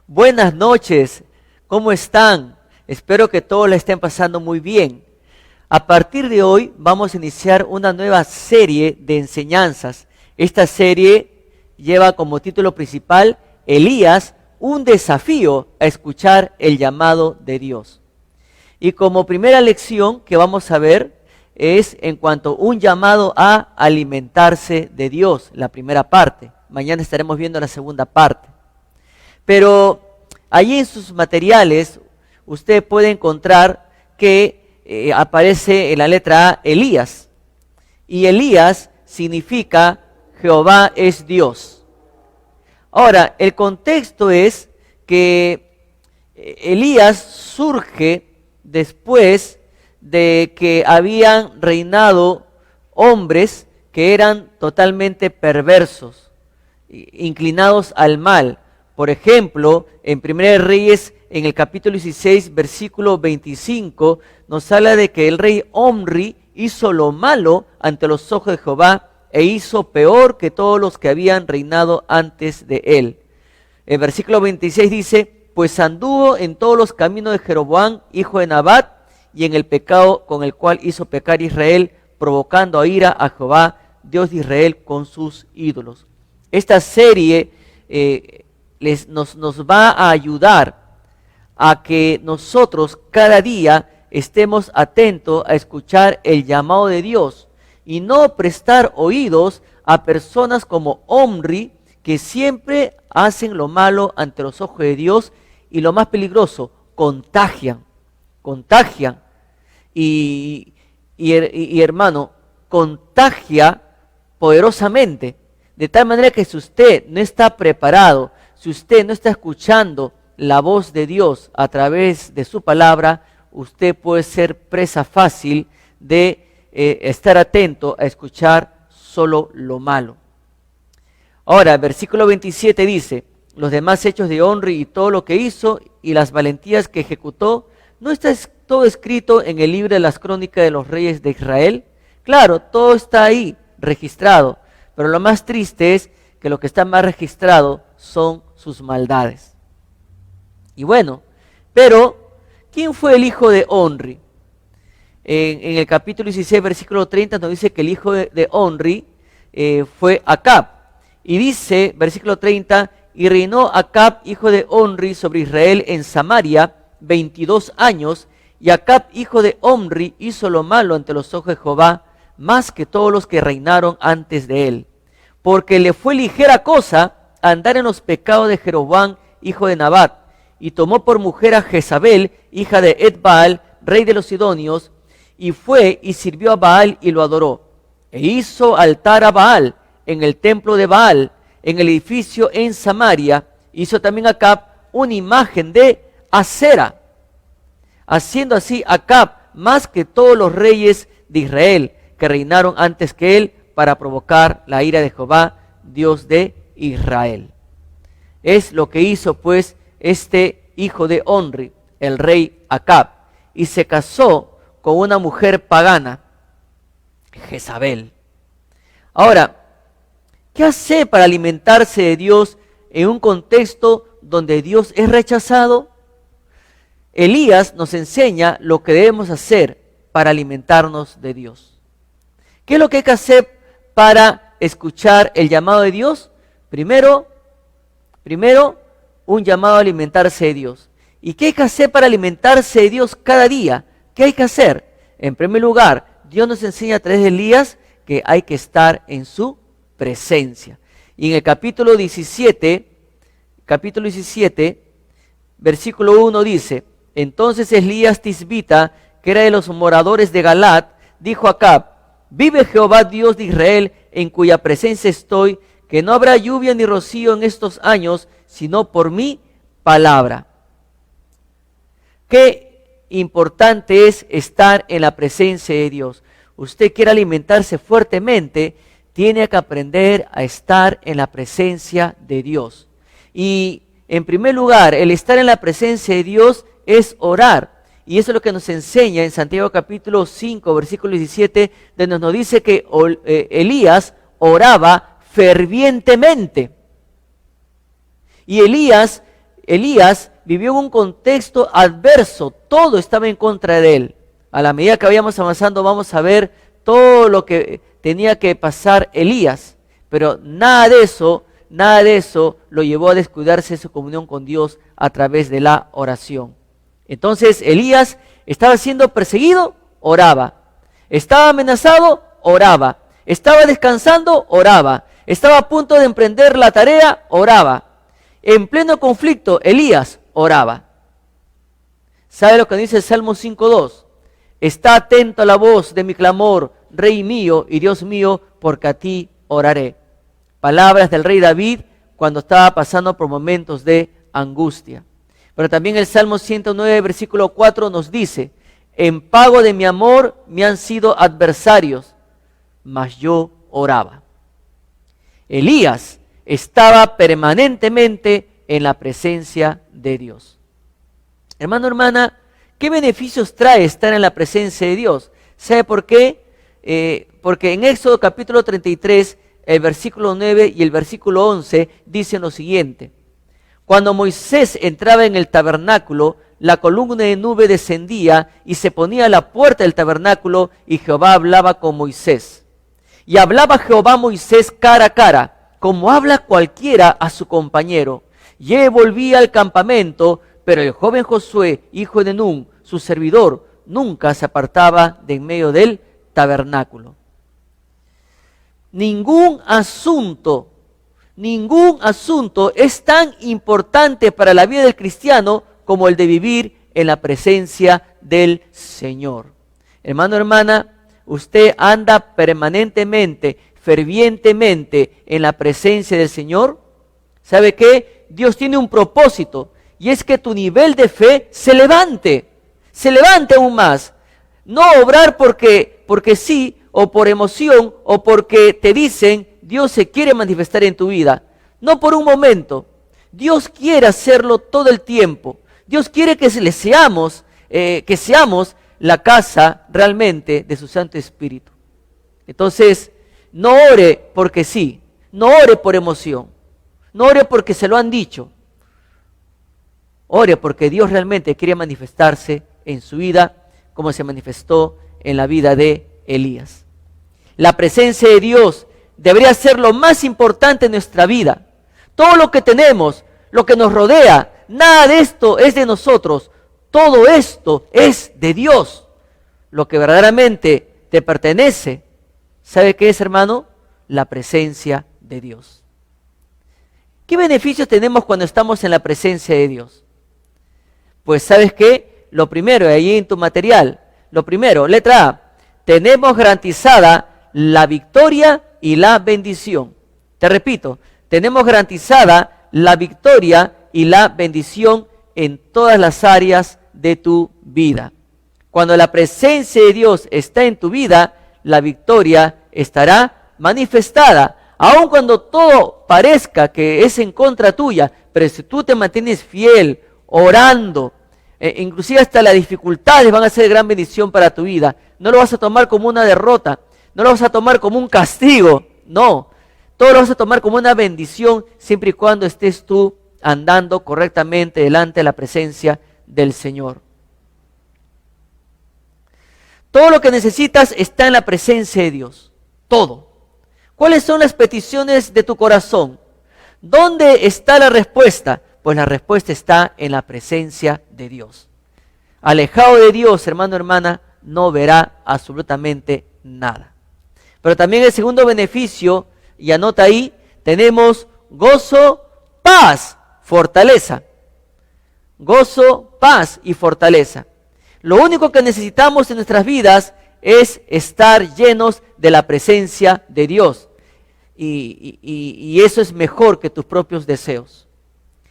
Buenas noches, ¿cómo están? Espero que todos la estén pasando muy bien. A partir de hoy vamos a iniciar una nueva serie de enseñanzas. Esta serie lleva como título principal Elías, un desafío a escuchar el llamado de Dios. Y como primera lección que vamos a ver es en cuanto a un llamado a alimentarse de Dios, la primera parte. Mañana estaremos viendo la segunda parte. Pero allí en sus materiales usted puede encontrar que aparece en la letra A Elías. Y Elías significa Jehová es Dios. Ahora, el contexto es que Elías surge después de que habían reinado hombres que eran totalmente perversos, inclinados al mal. Por ejemplo, en 1 Reyes, en el capítulo 16, versículo 25, nos habla de que el rey Omri hizo lo malo ante los ojos de Jehová e hizo peor que todos los que habían reinado antes de él. El versículo 26 dice, pues anduvo en todos los caminos de Jeroboam, hijo de Nabat, y en el pecado con el cual hizo pecar a Israel, provocando a ira a Jehová, Dios de Israel, con sus ídolos. Esta serie nos va a ayudar a que nosotros cada día estemos atentos a escuchar el llamado de Dios y no prestar oídos a personas como Omri, que siempre hacen lo malo ante los ojos de Dios, y lo más peligroso, contagian. Y hermano, contagia poderosamente, de tal manera que si usted no está preparado, si usted no está escuchando la voz de Dios a través de su palabra, usted puede ser presa fácil de estar atento a escuchar solo lo malo. Ahora, versículo 27 dice, los demás hechos de Omri y todo lo que hizo y las valentías que ejecutó, ¿no está todo escrito en el libro de las crónicas de los reyes de Israel? Claro, todo está ahí registrado, pero lo más triste es que lo que está más registrado son sus maldades. Y bueno, pero ¿quién fue el hijo de Omri? En el capítulo 16, versículo 30 nos dice que el hijo de Omri fue Acab. Y dice, versículo 30, y reinó Acab, hijo de Omri, sobre Israel en Samaria 22 años, y Acab, hijo de Omri, hizo lo malo ante los ojos de Jehová, más que todos los que reinaron antes de él. Porque le fue ligera cosa andar en los pecados de Jeroboam, hijo de Nabat, y tomó por mujer a Jezabel, hija de Etbaal, rey de los Sidonios, y fue y sirvió a Baal y lo adoró. E hizo altar a Baal en el templo de Baal, en el edificio en Samaria. Hizo también Acab una imagen de Acera, haciendo así Acab más que todos los reyes de Israel que reinaron antes que él, para provocar la ira de Jehová, Dios de Israel. Es lo que hizo pues este hijo de Omri, el rey Acab, y se casó con una mujer pagana, Jezabel. Ahora, ¿qué hace para alimentarse de Dios en un contexto donde Dios es rechazado? Elías nos enseña lo que debemos hacer para alimentarnos de Dios. ¿Qué es lo que hay que hacer para escuchar el llamado de Dios? Primero, un llamado a alimentarse de Dios. ¿Y qué hay que hacer para alimentarse de Dios cada día? ¿Qué hay que hacer? En primer lugar, Dios nos enseña a través de Elías que hay que estar en su presencia. Y en el capítulo 17, versículo 1 dice, entonces Elías Tisbita, que era de los moradores de Galat, dijo a Acab, vive Jehová Dios de Israel, en cuya presencia estoy, que no habrá lluvia ni rocío en estos años, sino por mi palabra. Qué importante es estar en la presencia de Dios. Usted quiere alimentarse fuertemente, tiene que aprender a estar en la presencia de Dios. Y en primer lugar, el estar en la presencia de Dios es orar. Y eso es lo que nos enseña en Santiago capítulo 5, versículo 17, donde nos dice que Elías oraba fervientemente. Y Elías Elías vivió en un contexto adverso, todo estaba en contra de él. A la medida que vayamos avanzando vamos a ver todo lo que tenía que pasar Elías, pero nada de eso lo llevó a descuidarse de su comunión con Dios a través de la oración. Entonces Elías estaba siendo perseguido, oraba. Estaba amenazado, oraba. Estaba descansando, oraba. Estaba a punto de emprender la tarea, oraba. En pleno conflicto, Elías oraba. ¿Sabe lo que dice el Salmo 5:2? Está atento a la voz de mi clamor, Rey mío y Dios mío, porque a ti oraré. Palabras del rey David cuando estaba pasando por momentos de angustia. Pero también el Salmo 109, versículo 4 nos dice, en pago de mi amor me han sido adversarios, mas yo oraba. Elías estaba permanentemente en la presencia de Dios. Hermano, hermana, ¿qué beneficios trae estar en la presencia de Dios? ¿Sabe por qué? Porque en Éxodo capítulo 33, el versículo 9 y el versículo 11 dicen lo siguiente. Cuando Moisés entraba en el tabernáculo, la columna de nube descendía y se ponía a la puerta del tabernáculo y Jehová hablaba con Moisés. Y hablaba Jehová a Moisés cara a cara, como habla cualquiera a su compañero. Y él volvía al campamento, pero el joven Josué, hijo de Nun, su servidor, nunca se apartaba de en medio del tabernáculo. Ningún asunto es tan importante para la vida del cristiano como el de vivir en la presencia del Señor. Hermano, hermana, usted anda permanentemente, fervientemente en la presencia del Señor. ¿Sabe qué? Dios tiene un propósito y es que tu nivel de fe se levante aún más. No obrar porque sí, o por emoción, o porque te dicen, Dios se quiere manifestar en tu vida. No por un momento. Dios quiere hacerlo todo el tiempo. Dios quiere que seamos la casa realmente de su Santo Espíritu. Entonces, no ore porque sí, no ore por emoción, no ore porque se lo han dicho. Ore porque Dios realmente quiere manifestarse en su vida como se manifestó en la vida de Elías. La presencia de Dios debería ser lo más importante en nuestra vida. Todo lo que tenemos, lo que nos rodea, nada de esto es de nosotros. Todo esto es de Dios. Lo que verdaderamente te pertenece, ¿sabe qué es, hermano? La presencia de Dios. ¿Qué beneficios tenemos cuando estamos en la presencia de Dios? Pues, ¿sabes qué? Lo primero, ahí en tu material, lo primero, letra A, tenemos garantizada la victoria y la bendición. Te repito, tenemos garantizada la victoria y la bendición en todas las áreas de tu vida. Cuando la presencia de Dios está en tu vida, la victoria estará manifestada. Aun cuando todo parezca que es en contra tuya, pero si tú te mantienes fiel, orando, inclusive hasta las dificultades van a ser gran bendición para tu vida. No lo vas a tomar como una derrota, no lo vas a tomar como un castigo, no. Todo lo vas a tomar como una bendición siempre y cuando estés tú andando correctamente delante de la presencia del Señor. Todo lo que necesitas está en la presencia de Dios, todo. ¿Cuáles son las peticiones de tu corazón? ¿Dónde está la respuesta? Pues la respuesta está en la presencia de Dios. Alejado de Dios, hermano, hermana, no verá absolutamente nada. Pero también el segundo beneficio, y anota ahí, tenemos gozo, paz, fortaleza. Gozo, paz y fortaleza. Lo único que necesitamos en nuestras vidas es estar llenos de la presencia de Dios. Y eso es mejor que tus propios deseos.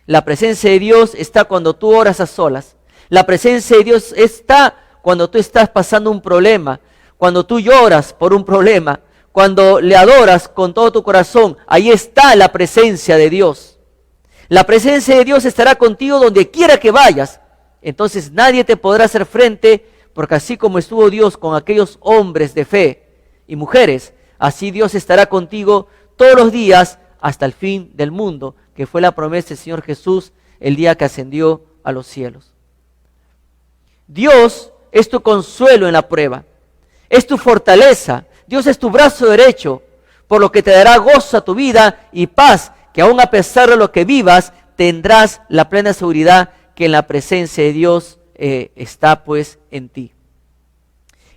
La presencia de Dios está cuando tú oras a solas. La presencia de Dios está cuando tú estás pasando un problema, cuando tú lloras por un problema, cuando le adoras con todo tu corazón. Ahí está la presencia de Dios. La presencia de Dios estará contigo donde quiera que vayas. Entonces nadie te podrá hacer frente, porque así como estuvo Dios con aquellos hombres de fe y mujeres, así Dios estará contigo todos los días hasta el fin del mundo, que fue la promesa del Señor Jesús el día que ascendió a los cielos. Dios es tu consuelo en la prueba, es tu fortaleza, Dios es tu brazo derecho, por lo que te dará gozo a tu vida y paz, que aun a pesar de lo que vivas, tendrás la plena seguridad que en la presencia de Dios está pues en ti.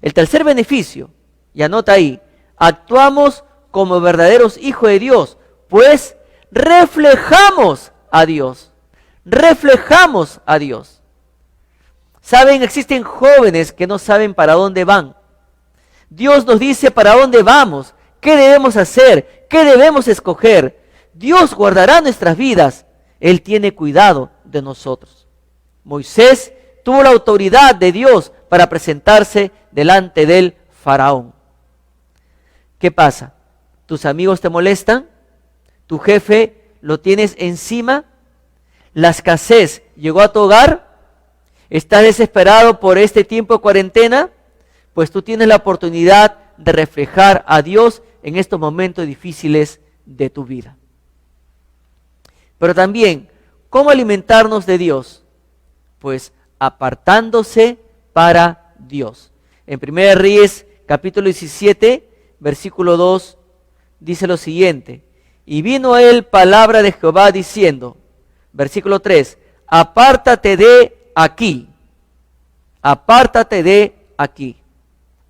El tercer beneficio, y anota ahí, actuamos como verdaderos hijos de Dios, pues reflejamos a Dios. Reflejamos a Dios. Saben, existen jóvenes que no saben para dónde van. Dios nos dice para dónde vamos, qué debemos hacer, qué debemos escoger. Dios guardará nuestras vidas. Él tiene cuidado de nosotros. Moisés tuvo la autoridad de Dios para presentarse delante del faraón. ¿Qué pasa? ¿Tus amigos te molestan? ¿Tu jefe lo tienes encima? ¿La escasez llegó a tu hogar? ¿Estás desesperado por este tiempo de cuarentena? Pues tú tienes la oportunidad de reflejar a Dios en estos momentos difíciles de tu vida. Pero también, ¿cómo alimentarnos de Dios? Pues apartándose para Dios. En 1 Reyes, capítulo 17, versículo 2, dice lo siguiente: y vino a él palabra de Jehová diciendo, versículo 3, apártate de aquí,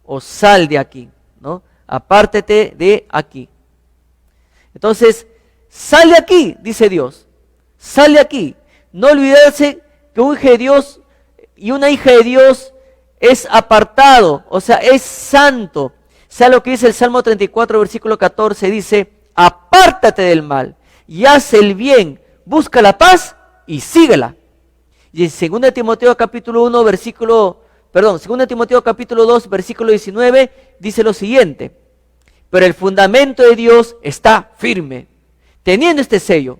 o sal de aquí, ¿no? Apártate de aquí. Entonces, sal de aquí, dice Dios, sal de aquí. No olvidarse que un hijo de Dios y una hija de Dios es apartado, o sea, es santo. ¿Sabe lo que dice el Salmo 34, versículo 14? Dice, apártate del mal y haz el bien, busca la paz y síguela. Y en 2 Timoteo capítulo 2, versículo 19, dice lo siguiente: pero el fundamento de Dios está firme, teniendo este sello: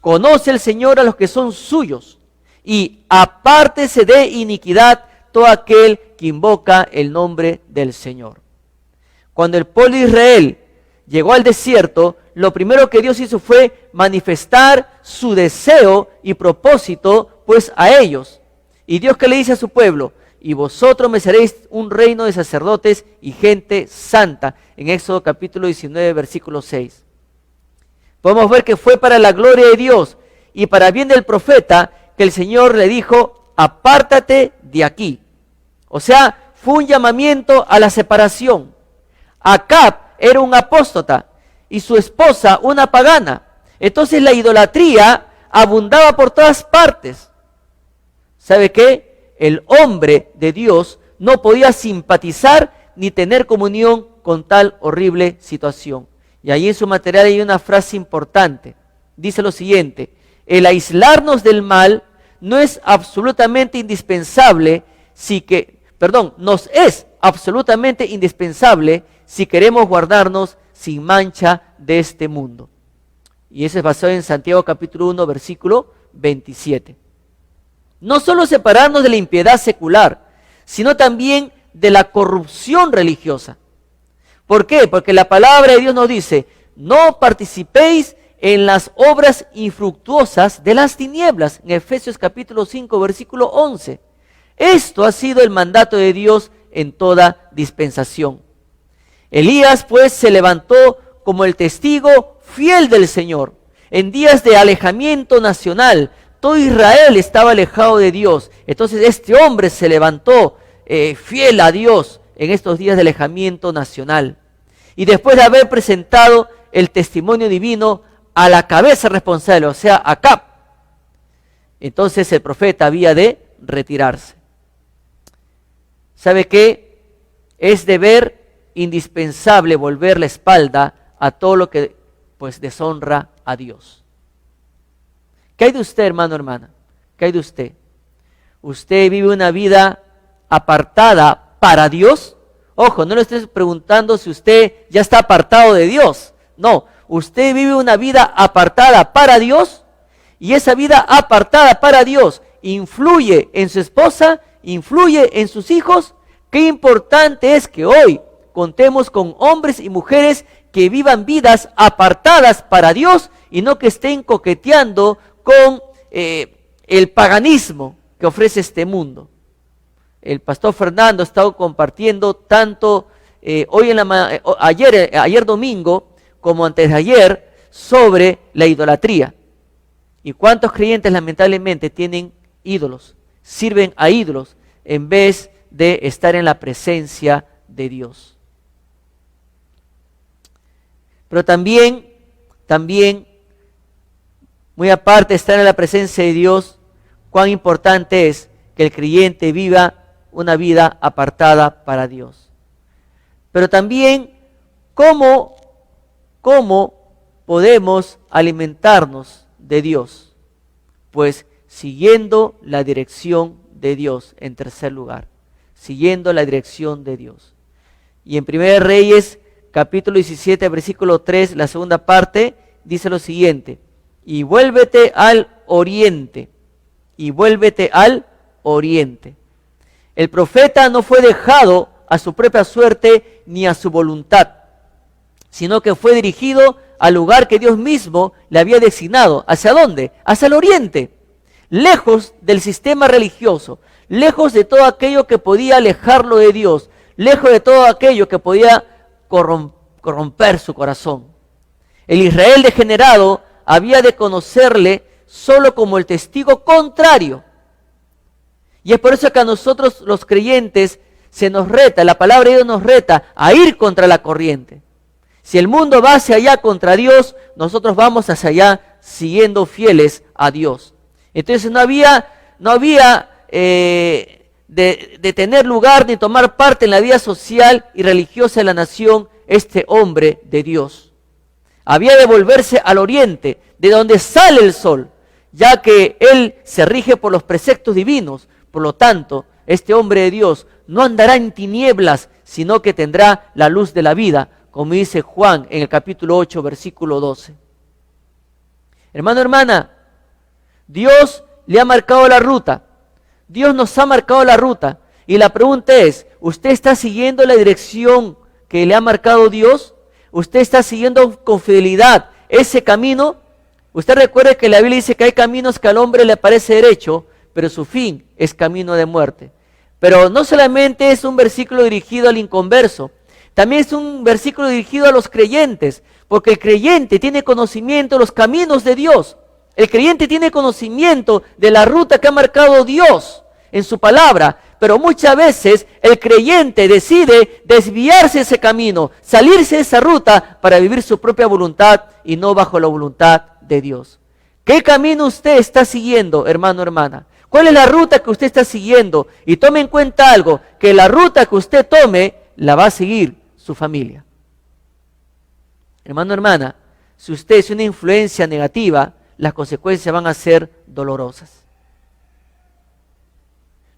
conoce el Señor a los que son suyos, y apártese de iniquidad todo aquel que invoca el nombre del Señor. Cuando el pueblo de Israel llegó al desierto, lo primero que Dios hizo fue manifestar su deseo y propósito pues a ellos. Y Dios, que le dice a su pueblo: y vosotros me seréis un reino de sacerdotes y gente santa, en Éxodo capítulo 19, versículo 6. Podemos ver que fue para la gloria de Dios y para bien del profeta que el Señor le dijo: apártate de aquí. O sea, fue un llamamiento a la separación. Acab era un apóstata y su esposa una pagana. Entonces la idolatría abundaba por todas partes. ¿Sabe qué? El hombre de Dios no podía simpatizar ni tener comunión con tal horrible situación. Y ahí en su material hay una frase importante. Dice lo siguiente: el aislarnos del mal no es absolutamente indispensable nos es absolutamente indispensable si queremos guardarnos sin mancha de este mundo. Y eso es basado en Santiago capítulo 1, versículo 27. No solo separarnos de la impiedad secular, sino también de la corrupción religiosa. ¿Por qué? Porque la palabra de Dios nos dice: no participéis en las obras infructuosas de las tinieblas, en Efesios capítulo 5, versículo 11. Esto ha sido el mandato de Dios en toda dispensación. Elías pues se levantó como el testigo fiel del Señor. En días de alejamiento nacional, todo Israel estaba alejado de Dios. Entonces este hombre se levantó fiel a Dios en estos días de alejamiento nacional. Y después de haber presentado el testimonio divino a la cabeza responsable, o sea, a Acab, entonces el profeta había de retirarse. ¿Sabe qué? Es deber indispensable volver la espalda a todo lo que pues deshonra a Dios. ¿Qué hay de usted, hermano, hermana? ¿Qué hay de usted? ¿Usted vive una vida apartada para Dios? Ojo, no le estoy preguntando si usted ya está apartado de Dios. No, usted vive una vida apartada para Dios, y esa vida apartada para Dios influye en su esposa, influye en sus hijos. Qué importante es que hoy contemos con hombres y mujeres que vivan vidas apartadas para Dios y no que estén coqueteando con el paganismo que ofrece este mundo. El pastor Fernando ha estado compartiendo tanto ayer domingo como antes de ayer sobre la idolatría. ¿Y cuántos creyentes lamentablemente tienen ídolos? Sirven a ídolos en vez de estar en la presencia de Dios. Pero también, muy aparte de estar en la presencia de Dios, cuán importante es que el creyente viva una vida apartada para Dios. Pero también, ¿cómo podemos alimentarnos de Dios? Pues siguiendo la dirección de Dios, en tercer lugar. Siguiendo la dirección de Dios. Y en 1 Reyes, capítulo 17, versículo 3, la segunda parte, dice lo siguiente: y vuélvete al oriente, y vuélvete al oriente. El profeta no fue dejado a su propia suerte ni a su voluntad, sino que fue dirigido al lugar que Dios mismo le había designado. ¿Hacia dónde? Hacia el oriente, lejos del sistema religioso, lejos de todo aquello que podía alejarlo de Dios, lejos de todo aquello que podía corromper su corazón. El Israel degenerado había de conocerle solo como el testigo contrario. Y es por eso que a nosotros los creyentes se nos reta, la palabra de Dios nos reta a ir contra la corriente. Si el mundo va hacia allá contra Dios, nosotros vamos hacia allá siguiendo fieles a Dios. Entonces no había de tener lugar ni tomar parte en la vida social y religiosa de la nación este hombre de Dios. Había de volverse al oriente, de donde sale el sol, ya que él se rige por los preceptos divinos. Por lo tanto, este hombre de Dios no andará en tinieblas, sino que tendrá la luz de la vida, como dice Juan en el capítulo 8, versículo 12. Hermano, hermana, Dios le ha marcado la ruta. Dios nos ha marcado la ruta. Y la pregunta es, ¿usted está siguiendo la dirección que le ha marcado Dios? ¿Usted está siguiendo con fidelidad ese camino? Usted recuerde que la Biblia dice que hay caminos que al hombre le parece derecho, pero su fin es camino de muerte. Pero no solamente es un versículo dirigido al inconverso, también es un versículo dirigido a los creyentes, porque el creyente tiene conocimiento de los caminos de Dios. El creyente tiene conocimiento de la ruta que ha marcado Dios en su palabra, pero muchas veces el creyente decide desviarse de ese camino, salirse de esa ruta para vivir su propia voluntad y no bajo la voluntad de Dios. ¿Qué camino usted está siguiendo, hermano, hermana? ¿Cuál es la ruta que usted está siguiendo? Y tome en cuenta algo, que la ruta que usted tome la va a seguir su familia. Hermano, hermana, si usted es una influencia negativa, las consecuencias van a ser dolorosas.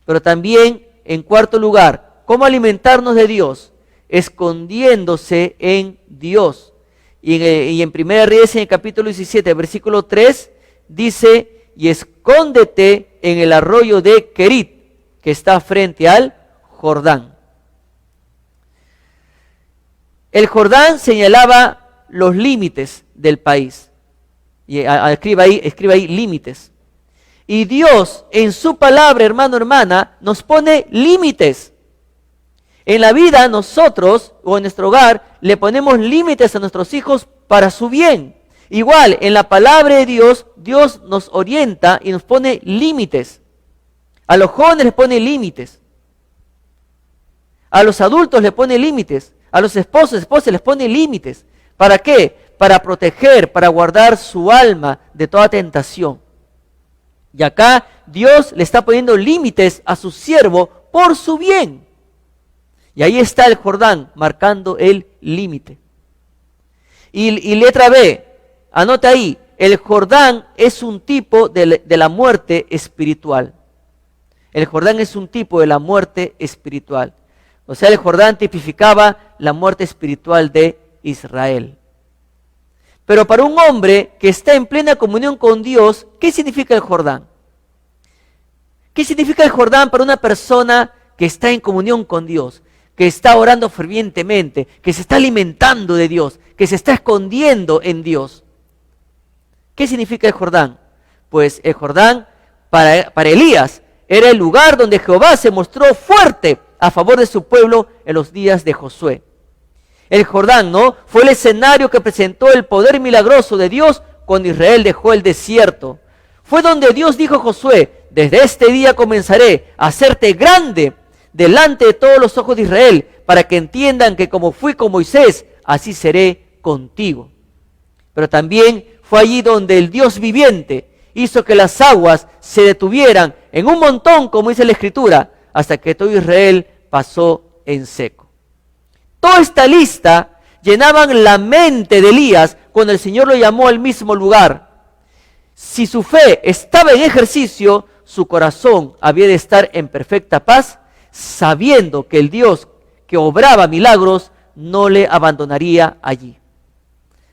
Pero también, en cuarto lugar, ¿cómo alimentarnos de Dios? Escondiéndose en Dios. Y en 1 Reyes, en el capítulo 17, versículo 3, dice: y escóndete en el arroyo de Querit, que está frente al Jordán. El Jordán señalaba los límites del país. Y escriba ahí límites. Y Dios en su palabra, hermano, hermana, nos pone límites. En la vida nosotros, o en nuestro hogar, le ponemos límites a nuestros hijos para su bien. Igual, en la palabra de Dios, Dios nos orienta y nos pone límites. A los jóvenes les pone límites. A los adultos les pone límites. A los esposos, esposas les pone límites. ¿Para qué? Para proteger, para guardar su alma de toda tentación. Y acá Dios le está poniendo límites a su siervo por su bien. Y ahí está el Jordán marcando el límite. Y letra B, anota ahí, el Jordán es un tipo de la muerte espiritual. El Jordán es un tipo de la muerte espiritual. O sea, el Jordán tipificaba la muerte espiritual de Israel. Pero para un hombre que está en plena comunión con Dios, ¿qué significa el Jordán? ¿Qué significa el Jordán para una persona que está en comunión con Dios, que está orando fervientemente, que se está alimentando de Dios, que se está escondiendo en Dios? ¿Qué significa el Jordán? Pues el Jordán para Elías era el lugar donde Jehová se mostró fuerte a favor de su pueblo en los días de Josué. El Jordán, ¿no?, fue el escenario que presentó el poder milagroso de Dios cuando Israel dejó el desierto. Fue donde Dios dijo a Josué: desde este día comenzaré a hacerte grande delante de todos los ojos de Israel, para que entiendan que como fui con Moisés, así seré contigo. Pero también fue allí donde el Dios viviente hizo que las aguas se detuvieran en un montón, como dice la Escritura, hasta que todo Israel pasó en seco. Toda esta lista llenaban la mente de Elías cuando el Señor lo llamó al mismo lugar. Si su fe estaba en ejercicio, su corazón había de estar en perfecta paz, sabiendo que el Dios que obraba milagros no le abandonaría allí.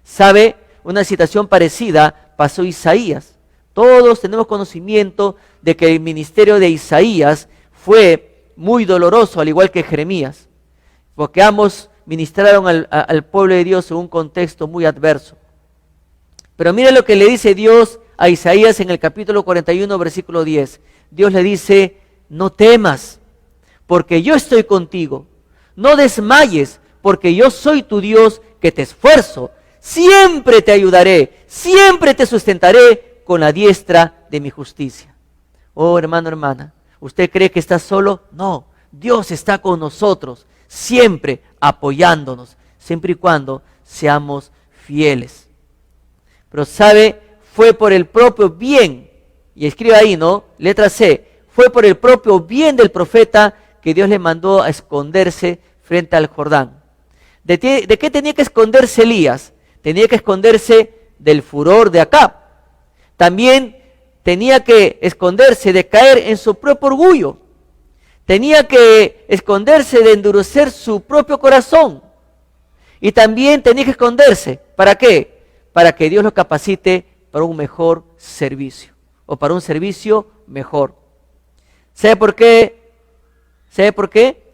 ¿Sabe? Una situación parecida pasó Isaías. Todos tenemos conocimiento de que el ministerio de Isaías fue muy doloroso, al igual que Jeremías, porque ambos ministraron al pueblo de Dios en un contexto muy adverso. Pero mire lo que le dice Dios a Isaías en el capítulo 41, versículo 10. Dios le dice: no temas, porque yo estoy contigo. No desmayes, porque yo soy tu Dios, que te esfuerzo. Siempre te ayudaré, siempre te sustentaré con la diestra de mi justicia. Oh, hermano, hermana, ¿usted cree que está solo? No, Dios está con nosotros, siempre apoyándonos, siempre y cuando seamos fieles. Pero sabe, fue por el propio bien, y escribe ahí, ¿no? Letra C, fue por el propio bien del profeta que Dios le mandó a esconderse frente al Jordán. ¿De qué tenía que esconderse Elías? Tenía que esconderse del furor de Acab. También tenía que esconderse de caer en su propio orgullo. Tenía que esconderse de endurecer su propio corazón. Y también tenía que esconderse, ¿para qué? Para que Dios lo capacite para un mejor servicio, o para un servicio mejor. ¿Sabe por qué? ¿Sabe por qué?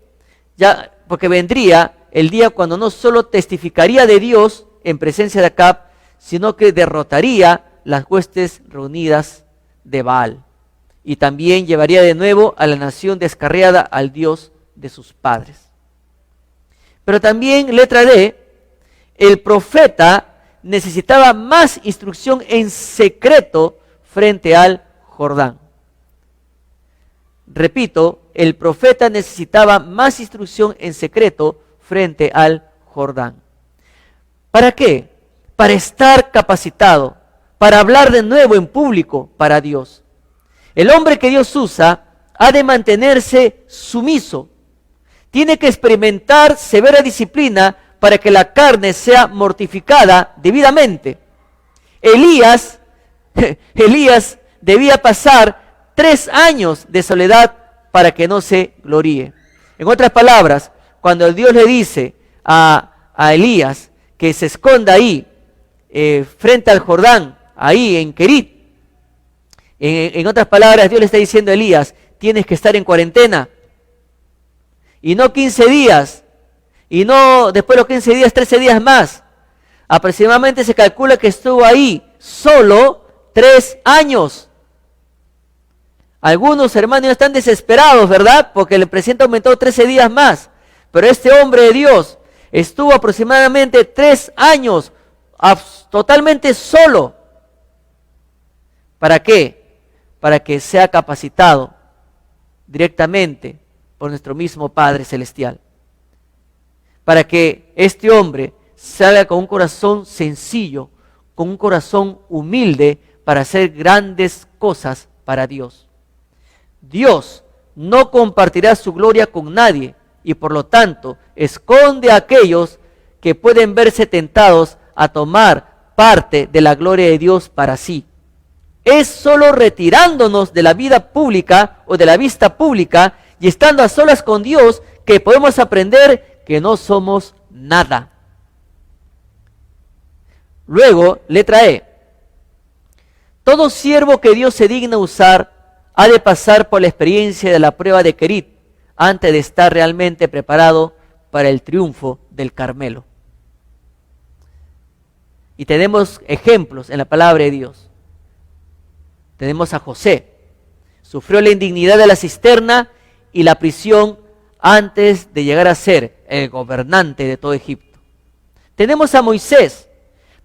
Porque vendría el día cuando no solo testificaría de Dios en presencia de Acab, sino que derrotaría las huestes reunidas de Baal. Y también llevaría de nuevo a la nación descarriada al Dios de sus padres. Pero también, letra D, el profeta necesitaba más instrucción en secreto frente al Jordán. Repito, el profeta necesitaba más instrucción en secreto frente al Jordán. ¿Para qué? Para estar capacitado, para hablar de nuevo en público para Dios. El hombre que Dios usa ha de mantenerse sumiso. Tiene que experimentar severa disciplina para que la carne sea mortificada debidamente. Elías debía pasar 3 años de soledad para que no se gloríe. En otras palabras, cuando Dios le dice a Elías que se esconda ahí, frente al Jordán, ahí en Querit, en otras palabras, Dios le está diciendo a Elías: tienes que estar en cuarentena, y no 15 días, y no después de los 15 días, 13 días más. Aproximadamente se calcula que estuvo ahí solo 3 años. Algunos hermanos están desesperados, ¿verdad? Porque el presidente aumentó 13 días más. Pero este hombre de Dios estuvo aproximadamente 3 años totalmente solo. ¿Para qué? Para que sea capacitado directamente por nuestro mismo Padre Celestial. Para que este hombre salga con un corazón sencillo, con un corazón humilde, para hacer grandes cosas para Dios. Dios no compartirá su gloria con nadie, y por lo tanto esconde a aquellos que pueden verse tentados a tomar parte de la gloria de Dios para sí. Es solo retirándonos de la vida pública o de la vista pública y estando a solas con Dios que podemos aprender que no somos nada. Luego, letra E. Todo siervo que Dios se digna usar ha de pasar por la experiencia de la prueba de Querit antes de estar realmente preparado para el triunfo del Carmelo. Y tenemos ejemplos en la palabra de Dios. Tenemos a José. Sufrió la indignidad de la cisterna y la prisión antes de llegar a ser el gobernante de todo Egipto. Tenemos a Moisés.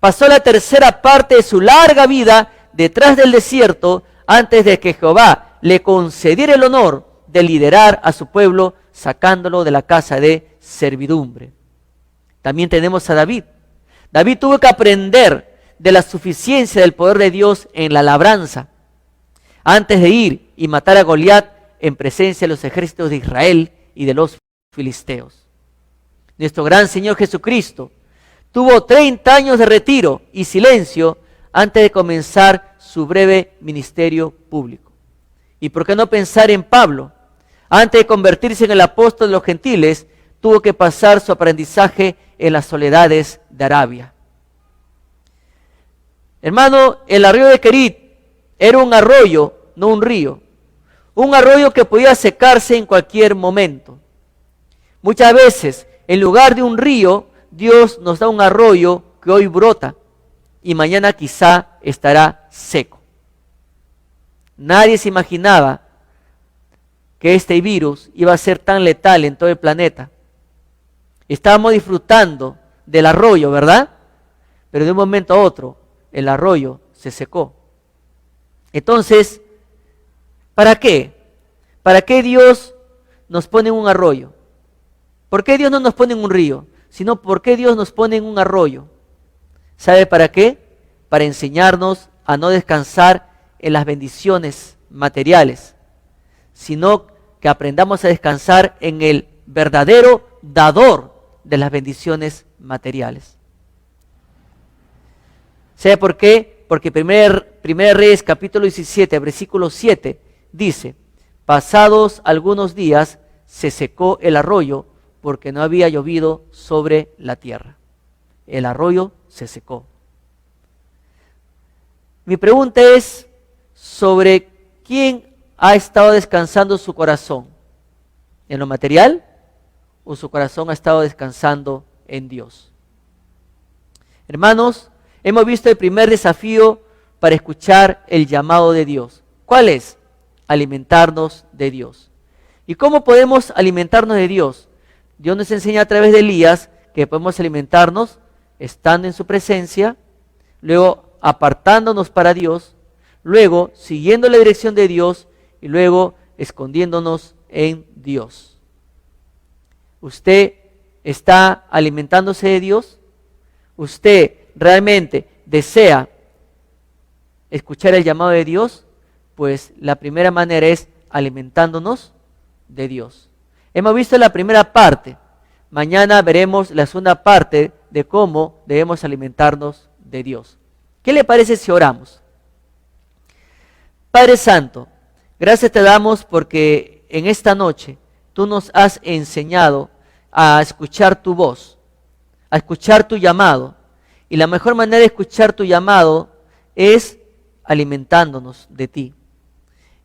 Pasó la tercera parte de su larga vida detrás del desierto antes de que Jehová le concediera el honor de liderar a su pueblo sacándolo de la casa de servidumbre. También tenemos a David. David tuvo que aprender de la suficiencia del poder de Dios en la labranza antes de ir y matar a Goliat en presencia de los ejércitos de Israel y de los filisteos. Nuestro gran Señor Jesucristo tuvo 30 años de retiro y silencio antes de comenzar su breve ministerio público. ¿Y por qué no pensar en Pablo? Antes de convertirse en el apóstol de los gentiles, tuvo que pasar su aprendizaje en las soledades de Arabia. Hermano, el arroyo de Querit era un arroyo, no un río. Un arroyo que podía secarse en cualquier momento. Muchas veces, en lugar de un río, Dios nos da un arroyo que hoy brota y mañana quizá estará seco. Nadie se imaginaba que este virus iba a ser tan letal en todo el planeta. Estábamos disfrutando del arroyo, ¿verdad? Pero de un momento a otro, el arroyo se secó. Entonces, ¿para qué? ¿Para qué Dios nos pone en un arroyo? ¿Por qué Dios no nos pone en un río? Sino, ¿por qué Dios nos pone en un arroyo? ¿Sabe para qué? Para enseñarnos a no descansar en las bendiciones materiales, sino que aprendamos a descansar en el verdadero dador de las bendiciones materiales. ¿Sabe por qué? Porque Primera Reyes capítulo 17, versículo 7, dice: pasados algunos días se secó el arroyo porque no había llovido sobre la tierra. El arroyo se secó. Mi pregunta es sobre quién ha estado descansando su corazón. ¿En lo material? ¿O su corazón ha estado descansando en Dios? Hermanos, hemos visto el primer desafío para escuchar el llamado de Dios. ¿Cuál es? Alimentarnos de Dios. ¿Y cómo podemos alimentarnos de Dios? Dios nos enseña a través de Elías que podemos alimentarnos estando en su presencia, luego apartándonos para Dios, luego siguiendo la dirección de Dios y luego escondiéndonos en Dios. ¿Usted está alimentándose de Dios? ¿Usted realmente desea escuchar el llamado de Dios? Pues la primera manera es alimentándonos de Dios. Hemos visto la primera parte. Mañana veremos la segunda parte de cómo debemos alimentarnos de Dios. ¿Qué le parece si oramos? Padre Santo, gracias te damos porque en esta noche tú nos has enseñado a escuchar tu voz, a escuchar tu llamado. Y la mejor manera de escuchar tu llamado es alimentándonos de ti.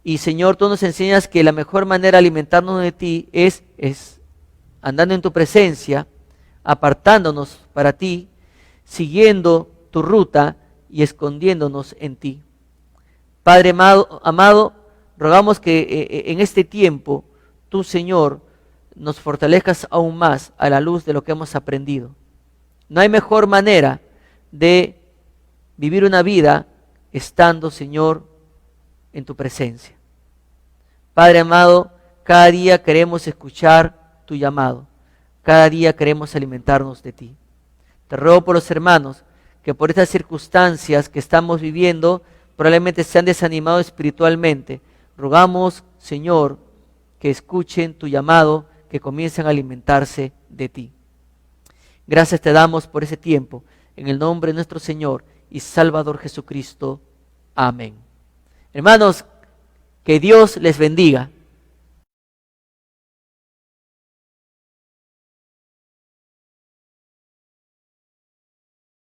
Y Señor, tú nos enseñas que la mejor manera de alimentarnos de ti es andando en tu presencia, apartándonos para ti, siguiendo tu ruta y escondiéndonos en ti. Padre amado, rogamos que en este tiempo tú, Señor, nos fortalezcas aún más a la luz de lo que hemos aprendido. No hay mejor manera de vivir una vida estando, Señor, en tu presencia. Padre amado, cada día queremos escuchar tu llamado. Cada día queremos alimentarnos de ti. Te ruego por los hermanos que por estas circunstancias que estamos viviendo probablemente se han desanimado espiritualmente. Rogamos, Señor, que escuchen tu llamado, que comiencen a alimentarse de ti. Gracias te damos por ese tiempo. En el nombre de nuestro Señor y Salvador Jesucristo. Amén. Hermanos, que Dios les bendiga.